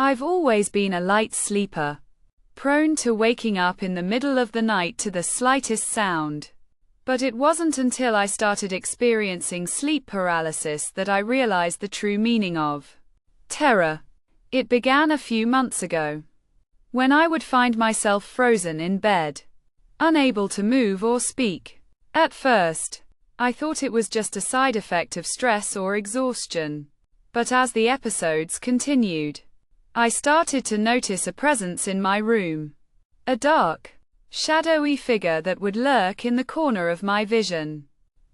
I've always been a light sleeper, prone to waking up in the middle of the night to the slightest sound. But it wasn't until I started experiencing sleep paralysis that I realized the true meaning of terror. It began a few months ago, when I would find myself frozen in bed, unable to move or speak. At first, I thought it was just a side effect of stress or exhaustion. But as the episodes continued, I started to notice a presence in my room. A dark, shadowy figure that would lurk in the corner of my vision,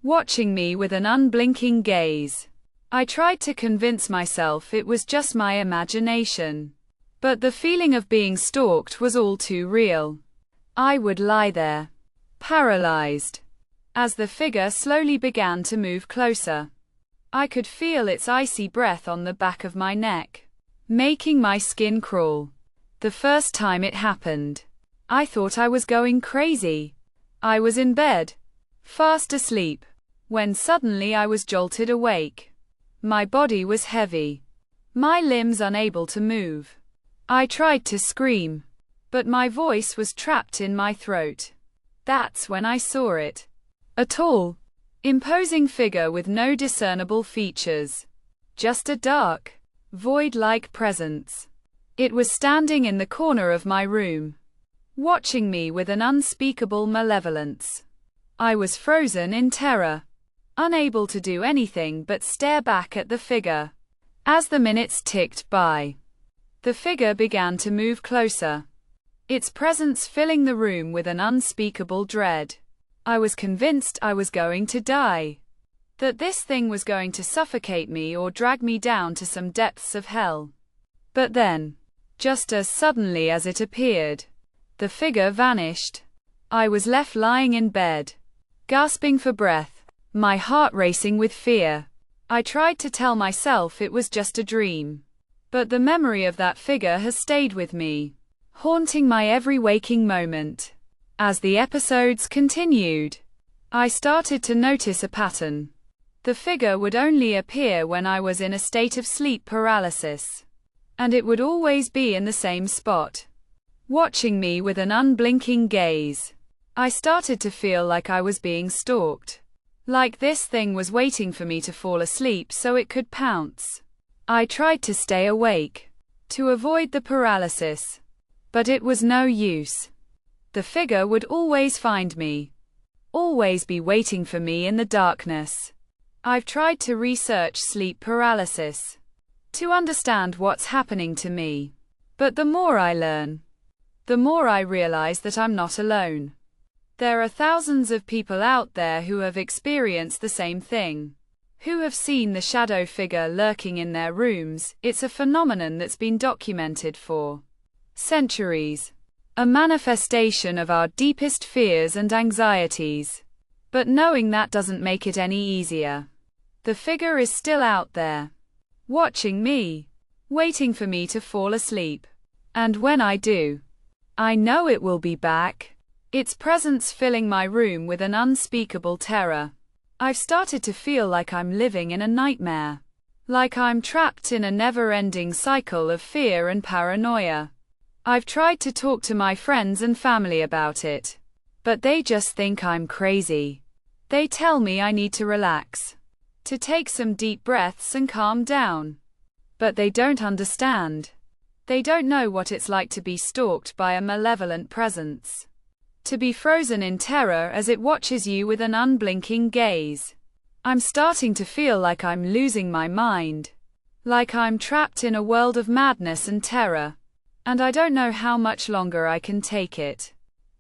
watching me with an unblinking gaze. I tried to convince myself it was just my imagination, but the feeling of being stalked was all too real. I would lie there, paralyzed, as the figure slowly began to move closer. I could feel its icy breath on the back of my neck, making my skin crawl. The first time it happened, I thought I was going crazy. I was in bed, fast asleep, when suddenly I was jolted awake. My body was heavy, my limbs unable to move. I tried to scream, but my voice was trapped in my throat. That's when I saw it. A tall, imposing figure with no discernible features. Just a dark, void-like presence. It was standing in the corner of my room, watching me with an unspeakable malevolence. I was frozen in terror, unable to do anything but stare back at the figure. As the minutes ticked by, the figure began to move closer, its presence filling the room with an unspeakable dread. I was convinced I was going to die, that this thing was going to suffocate me or drag me down to some depths of hell. But then, just as suddenly as it appeared, the figure vanished. I was left lying in bed, gasping for breath, my heart racing with fear. I tried to tell myself it was just a dream, but the memory of that figure has stayed with me, haunting my every waking moment. As the episodes continued, I started to notice a pattern. The figure would only appear when I was in a state of sleep paralysis, and it would always be in the same spot, watching me with an unblinking gaze. I started to feel like I was being stalked, like this thing was waiting for me to fall asleep so it could pounce. I tried to stay awake, to avoid the paralysis, but it was no use. The figure would always find me, always be waiting for me in the darkness. I've tried to research sleep paralysis, to understand what's happening to me. But the more I learn, the more I realize that I'm not alone. There are thousands of people out there who have experienced the same thing, who have seen the shadow figure lurking in their rooms. It's a phenomenon that's been documented for centuries, a manifestation of our deepest fears and anxieties. But knowing that doesn't make it any easier. The figure is still out there, watching me, waiting for me to fall asleep. And when I do, I know it will be back, its presence filling my room with an unspeakable terror. I've started to feel like I'm living in a nightmare, like I'm trapped in a never-ending cycle of fear and paranoia. I've tried to talk to my friends and family about it, but they just think I'm crazy. They tell me I need to relax, to take some deep breaths and calm down. But they don't understand. They don't know what it's like to be stalked by a malevolent presence, to be frozen in terror as it watches you with an unblinking gaze. I'm starting to feel like I'm losing my mind, like I'm trapped in a world of madness and terror, and I don't know how much longer I can take it.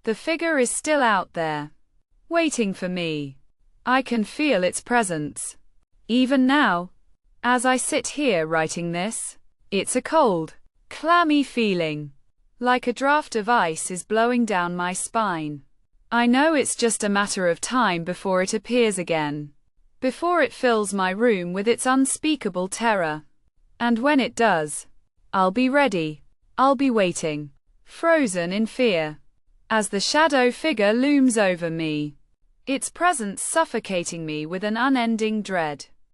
The figure is still out there, waiting for me. I can feel its presence, even now, as I sit here writing this. It's a cold, clammy feeling, like a draft of ice is blowing down my spine. I know it's just a matter of time before it appears again, before it fills my room with its unspeakable terror. And when it does, I'll be ready. I'll be waiting, frozen in fear, as the shadow figure looms over me, its presence suffocating me with an unending dread.